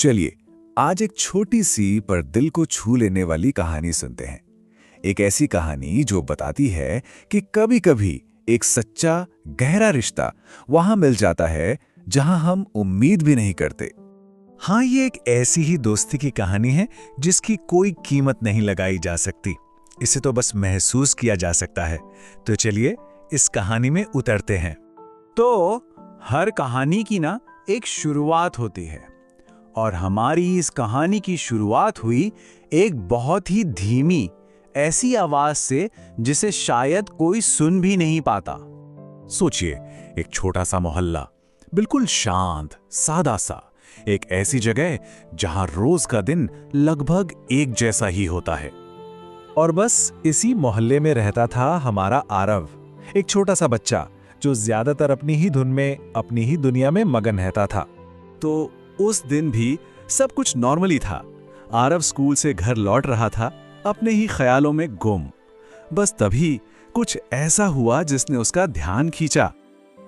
चलिए आज एक छोटी सी पर दिल को छू लेने वाली कहानी सुनते हैं। एक ऐसी कहानी जो बताती है कि कभी-कभी एक सच्चा गहरा रिश्ता वहां मिल जाता है जहां हम उम्मीद भी नहीं करते। हाँ, ये एक ऐसी ही दोस्ती की कहानी है जिसकी कोई कीमत नहीं लगाई जा सकती। इसे तो बस महसूस किया जा सकता है। तो चलिए इस कहानी में उतरते हैं। तो हर कहानी की ना एक शुरुआत होती है और हमारी इस कहानी की शुरुआत हुई एक बहुत ही धीमी ऐसी आवाज से जिसे शायद कोई सुन भी नहीं पाता। सोचिए, एक छोटा सा मोहल्ला, बिल्कुल शांत, सादा सा, एक ऐसी जगह जहां रोज का दिन लगभग एक जैसा ही होता है। और बस इसी मोहल्ले में रहता था हमारा आरव, एक छोटा सा बच्चा जो ज्यादातर अपनी ही धुन में, अपनी ही दुनिया में मगन रहता था। तो उस दिन भी सब कुछ नॉर्मली था। आरव स्कूल से घर लौट रहा था, अपने ही ख्यालों में गुम। बस तभी कुछ ऐसा हुआ जिसने उसका ध्यान खींचा।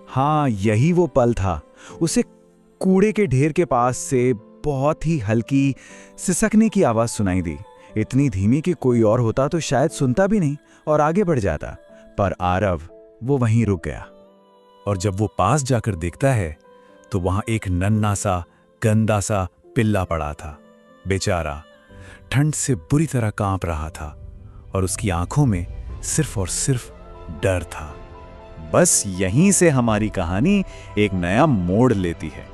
हाँ, यही वो पल था। उसे कूड़े के ढेर के पास से बहुत ही हल्की सिसकने की आवाज सुनाई दी। इतनी धीमी कि कोई और होता तो शायद सुनता भी नहीं और आगे बढ़ जाता, पर आरव वो वहीं रुक गया। और जब वो पास जाकर देखता है तो वहां एक नन्हा सा, गंदा सा पिल्ला पड़ा था। बेचारा ठंड से बुरी तरह कांप रहा था और उसकी आंखों में सिर्फ और सिर्फ डर था। बस यहीं से हमारी कहानी एक नया मोड़ लेती है।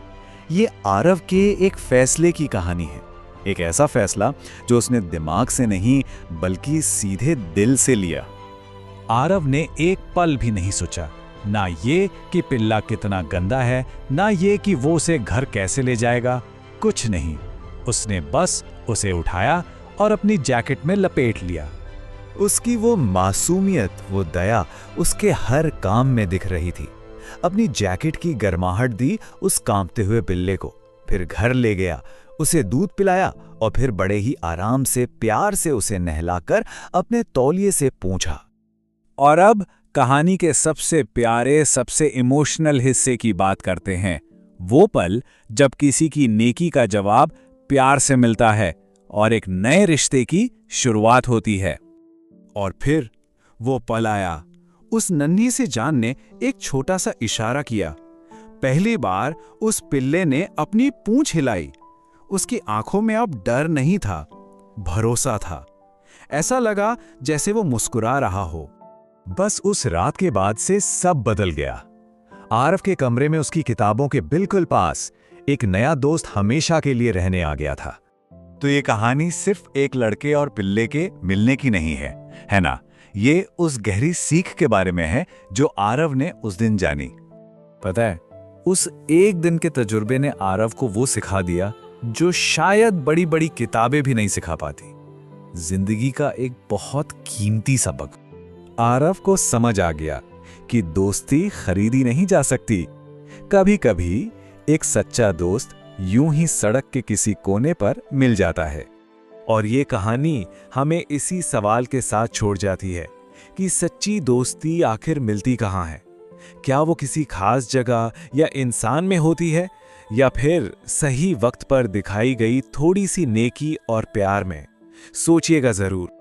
ये आरव के एक फैसले की कहानी है। एक ऐसा फैसला जो उसने दिमाग से नहीं बल्कि सीधे दिल से लिया। आरव ने एक पल भी नहीं सोचा, ना ये कि पिल्ला कितना गंदा है, ना ये कि वो उसे घर कैसे ले जाएगा, कुछ नहीं। उसने बस उसे उठाया और अपनी जैकेट में लपेट लिया। उसकी वो मासूमियत, वो दया उसके हर काम में दिख रही थी। अपनी जैकेट की गर्माहट दी उस कांपते हुए पिल्ले को, फिर घर ले गया, उसे दूध पिलाया और फिर बड़े ही आराम से, प्यार से उसे नहलाकर अपने तौलिए से पूंछा। और अब कहानी के सबसे प्यारे, सबसे इमोशनल हिस्से की बात करते हैं। वो पल जब किसी की नेकी का जवाब प्यार से मिलता है और एक नए रिश्ते की शुरुआत होती है। और फिर वो पल आया। उस नन्ही सी जान ने एक छोटा सा इशारा किया। पहली बार उस पिल्ले ने अपनी पूंछ हिलाई। उसकी आंखों में अब डर नहीं था, भरोसा था। ऐसा लगा जैसे वो मुस्कुरा रहा हो। बस उस रात के बाद से सब बदल गया। आरव के कमरे में उसकी किताबों के बिल्कुल पास एक नया दोस्त हमेशा के लिए रहने आ गया था। तो ये कहानी सिर्फ एक लड़के और पिल्ले के मिलने की नहीं है ना? ये उस गहरी सीख के बारे में है जो आरव ने उस दिन जानी। पता है, उस एक दिन के तजुर्बे ने आरव को वो सिखा दिया जो शायद बड़ी बड़ी किताबें भी नहीं सिखा पाती। जिंदगी का एक बहुत कीमती सबक। आरव को समझ आ गया कि दोस्ती खरीदी नहीं जा सकती। कभी कभी एक सच्चा दोस्त यूं ही सड़क के किसी कोने पर मिल जाता है। और ये कहानी हमें इसी सवाल के साथ छोड़ जाती है कि सच्ची दोस्ती आखिर मिलती कहाँ है? क्या वो किसी खास जगह या इंसान में होती है, या फिर सही वक्त पर दिखाई गई थोड़ी सी नेकी और प्यार में? सोचिएगा जरूर।